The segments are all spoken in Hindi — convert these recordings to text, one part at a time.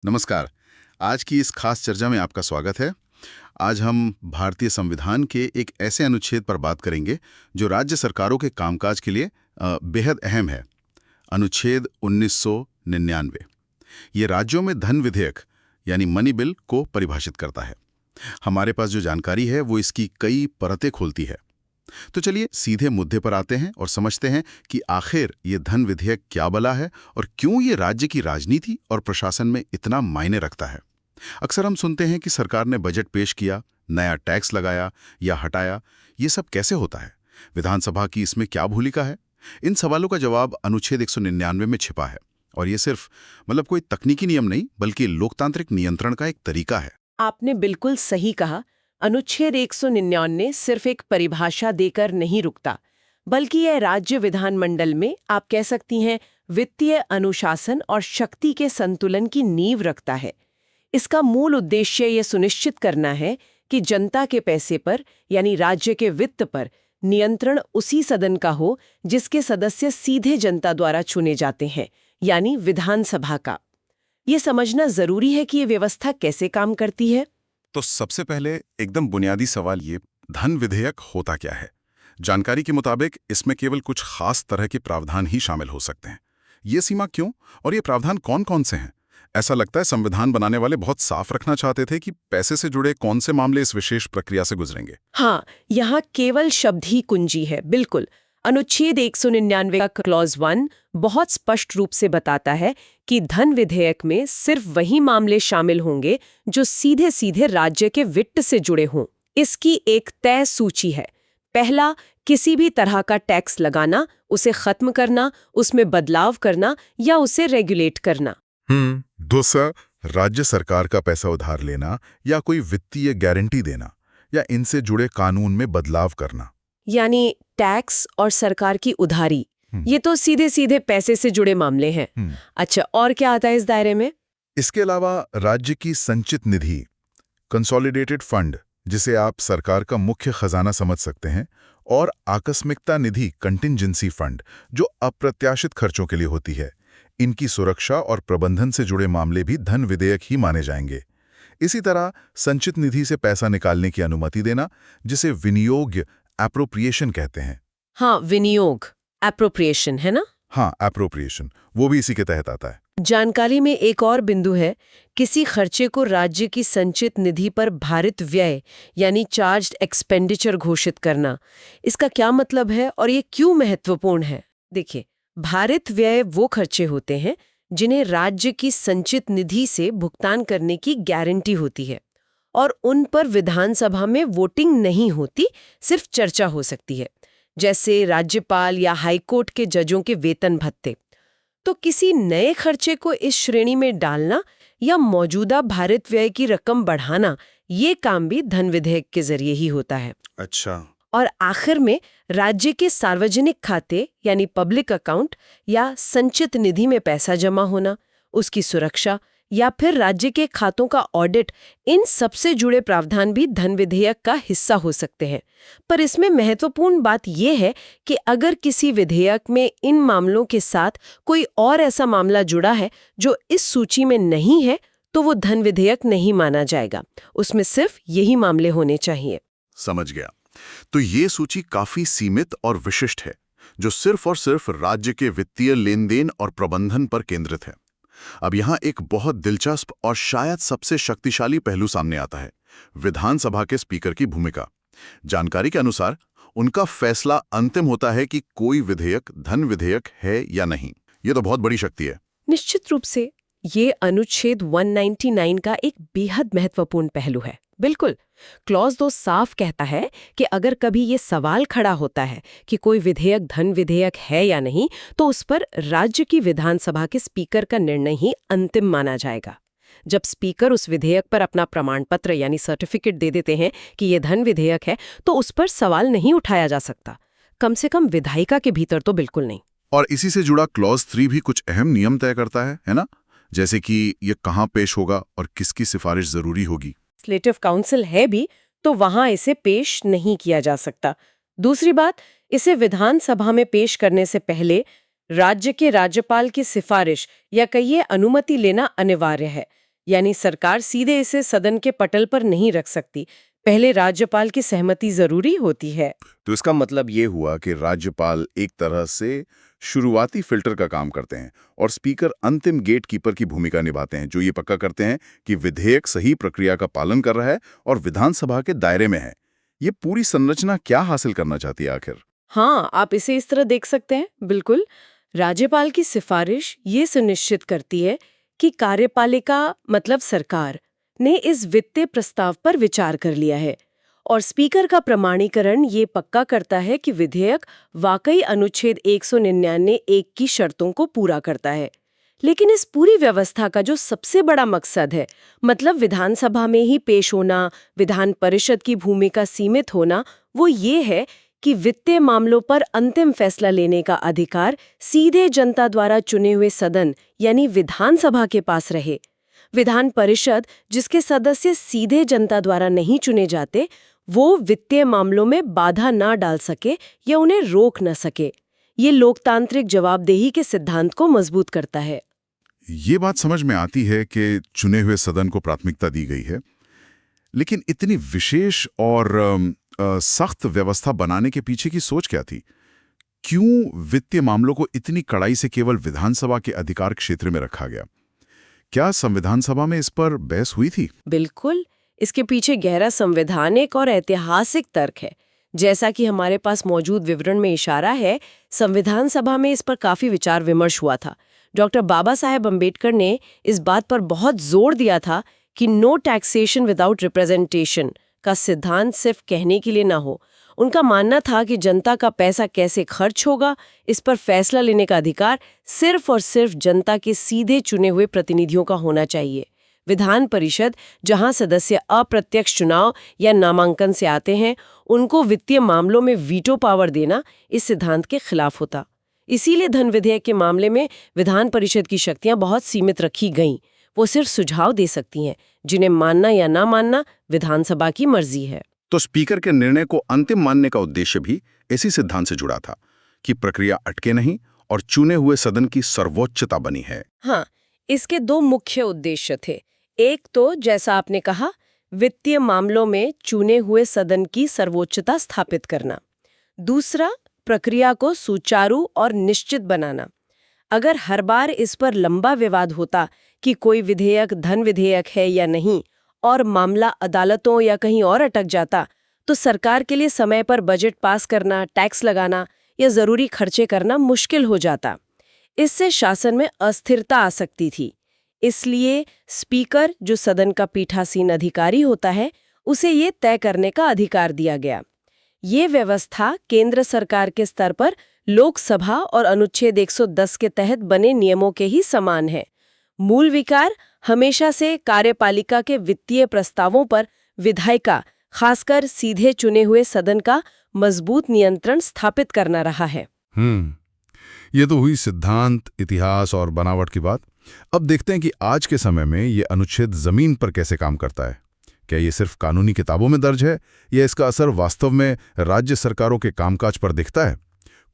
नमस्कार। आज की इस खास चर्चा में आपका स्वागत है। आज हम भारतीय संविधान के एक ऐसे अनुच्छेद पर बात करेंगे जो राज्य सरकारों के कामकाज के लिए बेहद अहम है। अनुच्छेद 1999। ये राज्यों में धन विधेयक यानी मनी बिल को परिभाषित करता है। हमारे पास जो जानकारी है वो इसकी कई परतें खोलती है। तो चलिए सीधे मुद्दे पर आते हैं और समझते हैं कि आखिर ये धन विधेयक क्या बला है और क्यों ये राज्य की राजनीति और प्रशासन में इतना मायने रखता है। अक्सर हम सुनते हैं कि सरकार ने बजट पेश किया, नया टैक्स लगाया या हटाया। ये सब कैसे होता है? विधानसभा की इसमें क्या भूमिका है? इन सवालों का जवाब अनुच्छेद 199 में छिपा है। और ये सिर्फ कोई तकनीकी नियम नहीं, बल्कि लोकतांत्रिक नियंत्रण का एक तरीका है। आपने बिल्कुल सही कहा। अनुच्छेद 199 सिर्फ एक परिभाषा देकर नहीं रुकता, बल्कि यह राज्य विधानमंडल में आप कह सकती हैं वित्तीय अनुशासन और शक्ति के संतुलन की नींव रखता है। इसका मूल उद्देश्य यह सुनिश्चित करना है कि जनता के पैसे पर यानी राज्य के वित्त पर नियंत्रण उसी सदन का हो जिसके सदस्य सीधे जनता द्वारा चुने जाते हैं, यानी विधानसभा का। ये समझना जरूरी है कि ये व्यवस्था कैसे काम करती है। तो सबसे पहले एकदम बुनियादी सवाल ये, धन विधेयक होता क्या है? जानकारी के मुताबिक इसमें केवल कुछ खास तरह के प्रावधान ही शामिल हो सकते हैं। ये सीमा क्यों और ये प्रावधान कौन कौन से हैं? ऐसा लगता है संविधान बनाने वाले बहुत साफ रखना चाहते थे कि पैसे से जुड़े कौन से मामले इस विशेष प्रक्रिया से गुजरेंगे। हाँ, यहाँ केवल शब्द ही कुंजी है। बिल्कुल। अनुच्छेद 199 का क्लॉज 1 बहुत स्पष्ट रूप से बताता है कि धन विधेयक में सिर्फ वही मामले शामिल होंगे जो सीधे सीधे राज्य के वित्त से जुड़े हों। इसकी एक तय सूची है। पहला, किसी भी तरह का टैक्स लगाना, उसे खत्म करना, उसमें बदलाव करना या उसे रेगुलेट करना। दूसरा, राज्य सरकार का पैसा उधार लेना या कोई वित्तीय गारंटी देना या इनसे जुड़े कानून में बदलाव करना। यानी टैक्स और सरकार की उधारी, ये तो सीधे सीधे पैसे से जुड़े मामले हैं। अच्छा, और क्या आता है इस दायरे में? इसके अलावा राज्य की संचित निधि, कंसोलिडेटेड फंड, जिसे आप सरकार का मुख्य खजाना समझ सकते हैं, और आकस्मिकता निधि, कंटिंजेंसी फंड, जो अप्रत्याशित खर्चों के लिए होती है। इनकी सुरक्षा और प्रबंधन से जुड़े मामले भी धन विधेयक ही माने जाएंगे। इसी तरह संचित निधि से पैसा निकालने की अनुमति देना, जिसे विनियोग एप्रोप्रिएशन कहते हैं। हाँ, विनियोग एप्रोप्रिएशन है ना? हाँ, एप्रोप्रिएशन, वो भी इसी के तहत आता है। जानकारी में एक और बिंदु है, किसी खर्चे को राज्य की संचित निधि पर भारित व्यय यानी चार्ज्ड एक्सपेंडिचर घोषित करना। इसका क्या मतलब है और ये क्यों महत्वपूर्ण है? देखिए, भारित व्यय वो खर्चे होते हैं जिन्हें राज्य की संचित निधि से भुगतान करने की गारंटी होती है और उन पर विधानसभा में वोटिंग नहीं होती, सिर्फ चर्चा हो सकती है, जैसे राज्यपाल या हाईकोर्ट के जजों के वेतन भत्ते। तो किसी नए खर्चे को इस श्रेणी में डालना या मौजूदा भारित व्यय की रकम बढ़ाना, ये काम भी धन विधेयक के जरिए ही होता है। अच्छा। और आखिर में राज्य के सार्वजनिक खाते यानी पब्लिक अकाउंट या संचित निधि में पैसा जमा होना, उसकी सुरक्षा या फिर राज्य के खातों का ऑडिट, इन सबसे जुड़े प्रावधान भी धन विधेयक का हिस्सा हो सकते हैं। पर इसमें महत्वपूर्ण बात यह है कि अगर किसी विधेयक में इन मामलों के साथ कोई और ऐसा मामला जुड़ा है जो इस सूची में नहीं है, तो वो धन विधेयक नहीं माना जाएगा। उसमें सिर्फ यही मामले होने चाहिए। समझ गया। तो ये सूची काफी सीमित और विशिष्ट है, जो सिर्फ और सिर्फ राज्य के वित्तीय लेन देन और प्रबंधन पर केंद्रित है। अब यहाँ एक बहुत दिलचस्प और शायद सबसे शक्तिशाली पहलू सामने आता है, विधानसभा के स्पीकर की भूमिका। जानकारी के अनुसार उनका फैसला अंतिम होता है कि कोई विधेयक धन विधेयक है या नहीं। ये तो बहुत बड़ी शक्ति है। निश्चित रूप से ये अनुच्छेद 199 का एक बेहद महत्वपूर्ण पहलू है। बिल्कुल। क्लॉज 2 साफ कहता है कि अगर कभी ये सवाल खड़ा होता है कि कोई विधेयक धन विधेयक है या नहीं, तो उस पर राज्य की विधानसभा के स्पीकर का निर्णय ही अंतिम माना जाएगा। जब स्पीकर उस विधेयक पर अपना प्रमाण पत्र यानी सर्टिफिकेट दे देते हैं कि ये धन विधेयक है, तो उस पर सवाल नहीं उठाया जा सकता। कम से कम विधायिका के भीतर तो बिल्कुल नहीं। और इसी से जुड़ा क्लॉज 3 भी कुछ अहम नियम तय करता है ना? जैसे कि ये कहाँ पेश होगा और किसकी सिफारिश जरूरी होगी। लेजिस्लेटिव काउंसिल है भी तो वहां इसे पेश नहीं किया जा सकता। दूसरी बात, इसे विधानसभा में पेश करने से पहले राज्य के राज्यपाल की सिफारिश या कहिए अनुमति लेना अनिवार्य है। यानी सरकार सीधे इसे सदन के पटल पर नहीं रख सकती, पहले राज्यपाल की सहमति जरूरी होती है। तो इसका मतलब ये हुआ कि राज्यपाल एक तरह से शुरुआती फिल्टर का काम करते हैं और स्पीकर अंतिम गेट कीपर की भूमिका निभाते हैं, जो ये पक्का करते हैं कि विधेयक सही प्रक्रिया का पालन कर रहा है और विधानसभा के दायरे में है। ये पूरी संरचना क्या हासिल करना चाहती है आखिर? हाँ, आप इसे इस तरह देख सकते हैं। बिल्कुल, राज्यपाल की सिफारिश ये सुनिश्चित करती है कि कार्यपालिका मतलब सरकार ने इस वित्तीय प्रस्ताव पर विचार कर लिया है, और स्पीकर का प्रमाणीकरण ये पक्का करता है कि विधेयक वाकई अनुच्छेद 199(1) की शर्तों को पूरा करता है। लेकिन इस पूरी व्यवस्था का जो सबसे बड़ा मकसद है, मतलब विधानसभा में ही पेश होना, विधान परिषद की भूमिका सीमित होना, वो ये है कि वित्तीय मामलों पर अंतिम फैसला लेने का अधिकार सीधे जनता द्वारा चुने हुए सदन यानी विधानसभा के पास रहे। विधान परिषद, जिसके सदस्य सीधे जनता द्वारा नहीं चुने जाते, वो वित्तीय मामलों में बाधा ना डाल सके या उन्हें रोक न सके। ये लोकतांत्रिक जवाबदेही के सिद्धांत को मजबूत करता है। ये बात समझ में आती है कि चुने हुए सदन को प्राथमिकता दी गई है, लेकिन इतनी विशेष और सख्त व्यवस्था बनाने के पीछे की सोच क्या थी? क्यों वित्तीय मामलों को इतनी कड़ाई से केवल विधानसभा के अधिकार क्षेत्र में रखा गया? क्या संविधान सभा में इस पर बहस हुई थी? बिल्कुल, इसके पीछे गहरा संवैधानिक और ऐतिहासिक तर्क है। जैसा कि हमारे पास मौजूद विवरण में इशारा है, संविधान सभा में इस पर काफी विचार विमर्श हुआ था। डॉक्टर बाबा साहेब अम्बेडकर ने इस बात पर बहुत जोर दिया था कि नो टैक्सेशन विदाउट रिप्रेजेंटेशन का सिद्धांत सिर्फ कहने के लिए ना हो। उनका मानना था कि जनता का पैसा कैसे खर्च होगा, इस पर फैसला लेने का अधिकार सिर्फ और सिर्फ जनता के सीधे चुने हुए प्रतिनिधियों का होना चाहिए। विधान परिषद, जहां सदस्य अप्रत्यक्ष चुनाव या नामांकन से आते हैं, उनको वित्तीय मामलों में वीटो पावर देना इस सिद्धांत के खिलाफ होता। इसीलिए धन विधेयक के मामले में विधान परिषद की शक्तियां बहुत सीमित रखी गईं। वो सिर्फ सुझाव दे सकती हैं, जिन्हें मानना या ना मानना विधानसभा की मर्जी है। तो स्पीकर के निर्णय को अंतिम मानने का उद्देश्य भी इसी सिद्धांत से जुड़ा था कि प्रक्रिया अटके नहीं और चुने हुए सदन की सर्वोच्चता बनी है। हाँ, इसके दो मुख्य उद्देश्य थे। एक तो, जैसा आपने कहा, वित्तीय मामलों में चुने हुए सदन की सर्वोच्चता स्थापित करना। दूसरा, प्रक्रिया को सुचारू और निश्चित बनाना। अगर हर बार इस पर लंबा विवाद होता कि कोई विधेयक धन विधेयक है या नहीं, और मामला अदालतों या कहीं और अटक जाता, तो सरकार के लिए समय पर बजट पास करना, टैक्स लगाना या जरूरी खर्चे करना मुश्किल हो जाता। इससे शासन में अस्थिरता आ सकती थी। इसलिए स्पीकर, जो सदन का पीठासीन अधिकारी होता है, उसे ये तय करने का अधिकार दिया गया। ये व्यवस्था केंद्र सरकार के स्तर पर लोकसभा और अनुच्छेद 110 के तहत बने नियमों के ही समान है। मूल विकार हमेशा से कार्यपालिका के वित्तीय प्रस्तावों पर विधायिका, खासकर सीधे चुने हुए सदन का मजबूत नियंत्रण स्थापित करना रहा है। ये तो हुई सिद्धांत, इतिहास और बनावट की बात। अब देखते हैं कि आज के समय में ये अनुच्छेद जमीन पर कैसे काम करता है। क्या ये सिर्फ कानूनी किताबों में दर्ज है या इसका असर वास्तव में राज्य सरकारों के कामकाज पर दिखता है?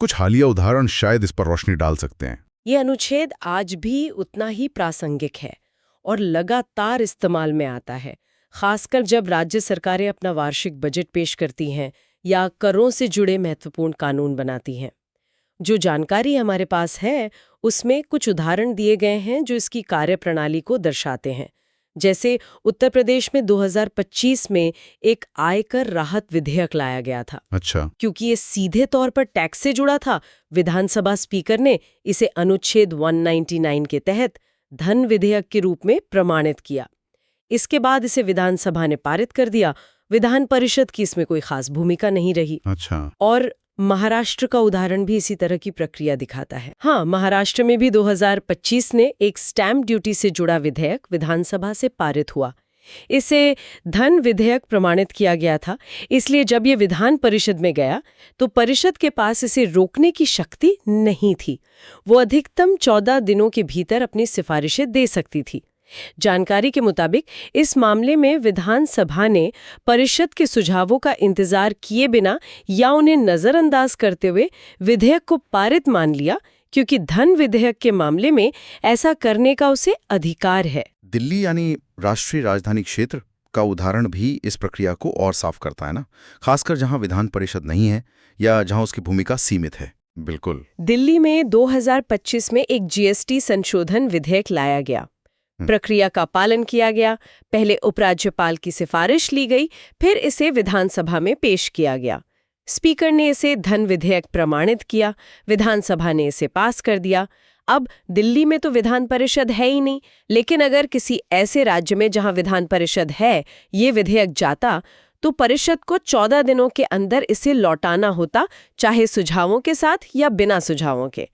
कुछ हालिया उदाहरण शायद इस पर रोशनी डाल सकते हैं। ये अनुच्छेद आज भी उतना ही प्रासंगिक है और लगातार इस्तेमाल में आता है, खासकर जब राज्य सरकारें अपना वार्षिक बजट पेश करती हैं या करों से जुड़े महत्वपूर्ण कानून बनाती हैं। जो जानकारी हमारे पास है, उसमें कुछ उदाहरण दिए गए हैं जो इसकी कार्यप्रणाली को दर्शाते हैं। जैसे उत्तर प्रदेश में 2025 में एक आयकर राहत विधेयक लाया गया था। अच्छा। क्योंकि ये सीधे तौर पर टैक्स से जुड़ा था, विधानसभा स्पीकर ने इसे अनुच्छेद 199 के तहत धन विधेयक के रूप में प्रमाणित किया। इसके बाद इसे विधानसभा ने पारित कर दिया। विधान परिषद की इसमें कोई खास भूमिका नहीं रही। अच्छा। और महाराष्ट्र का उदाहरण भी इसी तरह की प्रक्रिया दिखाता है। हाँ, महाराष्ट्र में भी 2025 ने एक स्टैम्प ड्यूटी से जुड़ा विधेयक विधानसभा से पारित हुआ। इसे धन विधेयक प्रमाणित किया गया था, इसलिए जब ये विधान परिषद में गया तो परिषद के पास इसे रोकने की शक्ति नहीं थी। वो अधिकतम 14 दिनों के भीतर अपनी सिफारिशें दे सकती थी। जानकारी के मुताबिक इस मामले में विधानसभा ने परिषद के सुझावों का इंतजार किए बिना या उन्हें नजरअंदाज करते हुए विधेयक को पारित मान लिया, क्योंकि धन विधेयक के मामले में ऐसा करने का उसे अधिकार है। दिल्ली यानी राष्ट्रीय राजधानी क्षेत्र का उदाहरण भी इस प्रक्रिया को और साफ करता है ना, खासकर जहां विधान परिषद नहीं है या जहां उसकी भूमिका सीमित है। बिल्कुल। दिल्ली में 2025 में एक जीएसटी संशोधन विधेयक लाया गया। प्रक्रिया का पालन किया गया। पहले उपराज्यपाल की सिफारिश ली गई, फिर इसे विधानसभा में पेश किया गया। स्पीकर ने इसे धन विधेयक प्रमाणित किया, विधानसभा ने इसे पास कर दिया। अब दिल्ली में तो विधान परिषद है ही नहीं, लेकिन अगर किसी ऐसे राज्य में जहां विधान परिषद है ये विधेयक जाता, तो परिषद को 14 दिनों के अंदर इसे लौटाना होता, चाहे सुझावों के साथ या बिना सुझावों के।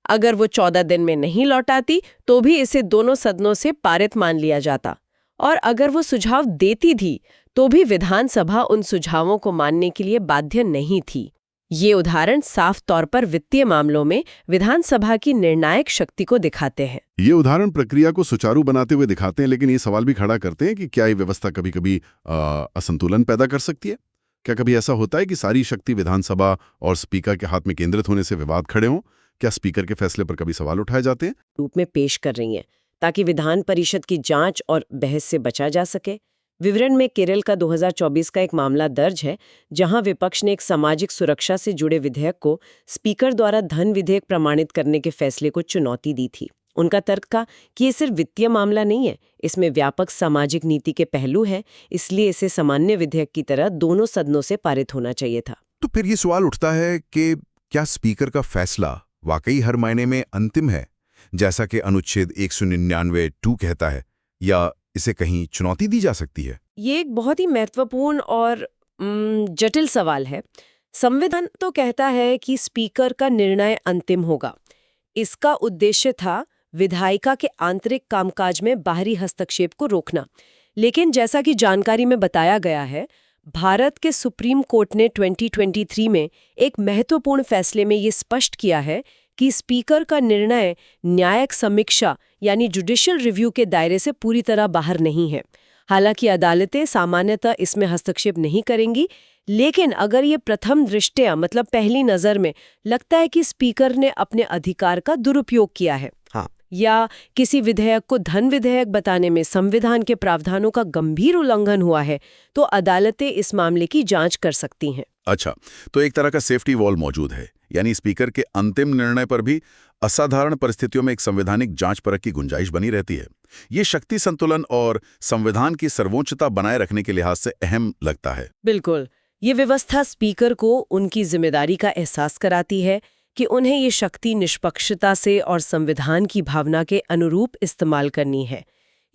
अगर वो 14 दिन में नहीं लौटाती तो भी इसे दोनों सदनों से पारित मान लिया जाता, और अगर वो सुझाव देती थी तो भी विधानसभा उन सुझावों को मानने के लिए बाध्य नहीं थी। ये उदाहरण साफ तौर पर वित्तीय मामलों में विधानसभा की निर्णायक शक्ति को दिखाते हैं। ये उदाहरण प्रक्रिया को सुचारू बनाते हुए दिखाते हैं, लेकिन ये सवाल भी खड़ा करते हैं कि क्या ये व्यवस्था कभी-कभी असंतुलन पैदा कर सकती है? क्या कभी ऐसा होता है कि सारी शक्ति विधानसभा और स्पीकर के हाथ में केंद्रित होने से विवाद खड़े हों? क्या स्पीकर के फैसले पर कभी सवाल उठाए जाते हैं? रूप में पेश कर रही हैं, ताकि विधान परिषद की जांच और बहस से बचा जा सके। विवरण में केरल का 2024 का एक मामला दर्ज है, जहां विपक्ष ने एक सामाजिक सुरक्षा से जुड़े विधेयक को स्पीकर द्वारा धन विधेयक प्रमाणित करने के फैसले को चुनौती दी थी। उनका तर्क था कि ये सिर्फ वित्तीय मामला नहीं है, इसमें व्यापक सामाजिक नीति के पहलू है, इसलिए इसे सामान्य विधेयक की तरह दोनों सदनों से पारित होना चाहिए था। तो फिर ये सवाल उठता है कि क्या स्पीकर का फैसला वाकई हर मायने में अंतिम है, जैसा कि अनुच्छेद 199(2) कहता है, या इसे कहीं चुनौती दी जा सकती है? ये एक बहुत ही महत्वपूर्ण और जटिल सवाल है। संविधान तो कहता है कि स्पीकर का निर्णय अंतिम होगा। इसका उद्देश्य था विधायिका के आंतरिक कामकाज में बाहरी हस्तक्षेप को रोकना। लेकिन जैसा कि जानकारी में बताया गया है, भारत के सुप्रीम कोर्ट ने 2023 में एक महत्वपूर्ण फैसले में ये स्पष्ट किया है कि स्पीकर का निर्णय न्यायिक समीक्षा यानी जुडिशियल रिव्यू के दायरे से पूरी तरह बाहर नहीं है। हालांकि अदालतें सामान्यतः इसमें हस्तक्षेप नहीं करेंगी, लेकिन अगर ये प्रथम दृष्टया मतलब पहली नज़र में लगता है कि स्पीकर ने अपने अधिकार का दुरुपयोग किया है, हाँ, या किसी विधेयक को धन विधेयक बताने में संविधान के प्रावधानों का गंभीर उल्लंघन हुआ है, तो अदालतें इस मामले की जांच कर सकती हैं। अच्छा, तो एक तरह का सेफ्टी वॉल मौजूद है, यानी स्पीकर के अंतिम निर्णय पर भी असाधारण परिस्थितियों में एक संवैधानिक जांच परख की गुंजाइश बनी रहती है। ये शक्ति संतुलन और संविधान की सर्वोच्चता बनाए रखने के लिहाज से अहम लगता है। बिल्कुल, ये व्यवस्था स्पीकर को उनकी जिम्मेदारी का एहसास कराती है कि उन्हें ये शक्ति निष्पक्षता से और संविधान की भावना के अनुरूप इस्तेमाल करनी है।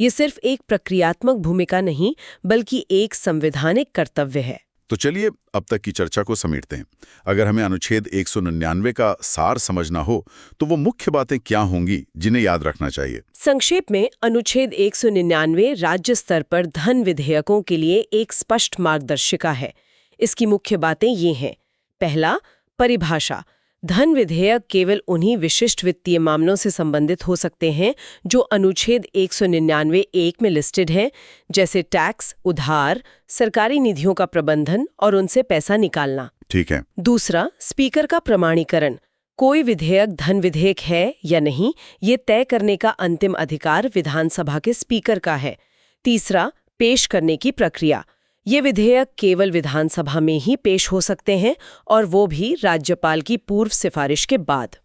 ये सिर्फ एक प्रक्रियात्मक भूमिका नहीं, बल्कि एक संवैधानिक कर्तव्य है। तो चलिए अब तक की चर्चा को समेटते हैं। अगर हमें अनुच्छेद 199 का सार समझना हो, तो वो मुख्य बातें क्या होंगी जिन्हें याद रखना चाहिए? संक्षेप में, अनुच्छेद 199 राज्य स्तर पर धन विधेयकों के लिए एक स्पष्ट मार्गदर्शिका है। इसकी मुख्य बातें ये हैं। पहला, परिभाषा। धन विधेयक केवल उन्हीं विशिष्ट वित्तीय मामलों से संबंधित हो सकते हैं जो अनुच्छेद 199(1) में लिस्टेड हैं, जैसे टैक्स, उधार, सरकारी निधियों का प्रबंधन और उनसे पैसा निकालना। ठीक है। दूसरा, स्पीकर का प्रमाणीकरण। कोई विधेयक धन विधेयक है या नहीं, ये तय करने का अंतिम अधिकार विधानसभा के स्पीकर का है। तीसरा, पेश करने की प्रक्रिया। ये विधेयक केवल विधानसभा में ही पेश हो सकते हैं, और वो भी राज्यपाल की पूर्व सिफारिश के बाद।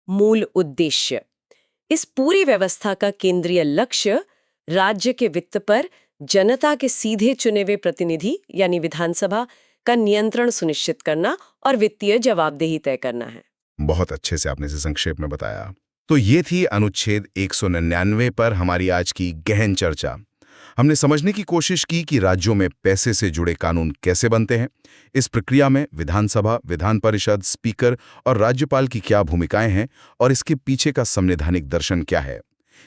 मूल उद्देश्य। इस पूरी व्यवस्था का केंद्रीय लक्ष्य राज्य के वित्त पर जनता के सीधे चुने हुए प्रतिनिधि यानी विधानसभा का नियंत्रण सुनिश्चित करना और वित्तीय जवाबदेही तय करना है। बहुत अच्छे से आपने इसे संक्षेप में बताया। तो ये थी अनुच्छेद 199 पर हमारी आज की गहन चर्चा। हमने समझने की कोशिश की कि राज्यों में पैसे से जुड़े कानून कैसे बनते हैं, इस प्रक्रिया में विधानसभा, विधान परिषद, स्पीकर और राज्यपाल की क्या भूमिकाएं हैं, और इसके पीछे का संवैधानिक दर्शन क्या है।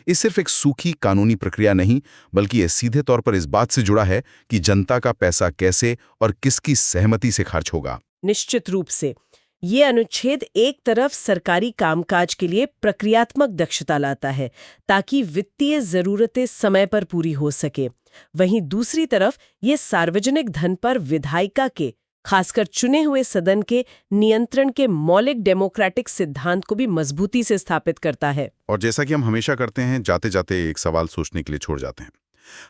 ये सिर्फ एक सूखी कानूनी प्रक्रिया नहीं, बल्कि ये सीधे तौर पर इस बात से जुड़ा है कि जनता का पैसा कैसे और किसकी सहमति से खर्च होगा। निश्चित रूप से ये अनुच्छेद एक तरफ सरकारी कामकाज के लिए प्रक्रियात्मक दक्षता लाता है ताकि वित्तीय जरूरतें समय पर पूरी हो सके। वहीं दूसरी तरफ ये सार्वजनिक धन पर विधायिका के खासकर चुने हुए सदन के नियंत्रण के मौलिक डेमोक्रेटिक सिद्धांत को भी मजबूती से स्थापित करता है। और जैसा कि हम हमेशा करते हैं, जाते जाते एक सवाल सोचने के लिए छोड़ जाते हैं।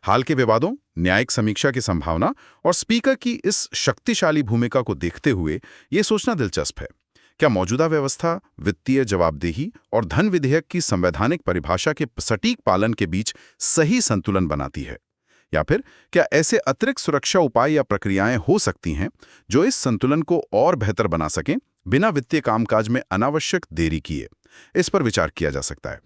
हाल के विवादों, न्यायिक समीक्षा की संभावना और स्पीकर की इस शक्तिशाली भूमिका को देखते हुए ये सोचना दिलचस्प है, क्या मौजूदा व्यवस्था वित्तीय जवाबदेही और धन विधेयक की संवैधानिक परिभाषा के सटीक पालन के बीच सही संतुलन बनाती है? या फिर क्या ऐसे अतिरिक्त सुरक्षा उपाय या प्रक्रियाएं हो सकती हैं जो इस संतुलन को और बेहतर बना सकें, बिना वित्तीय कामकाज में अनावश्यक देरी किए? इस पर विचार किया जा सकता है।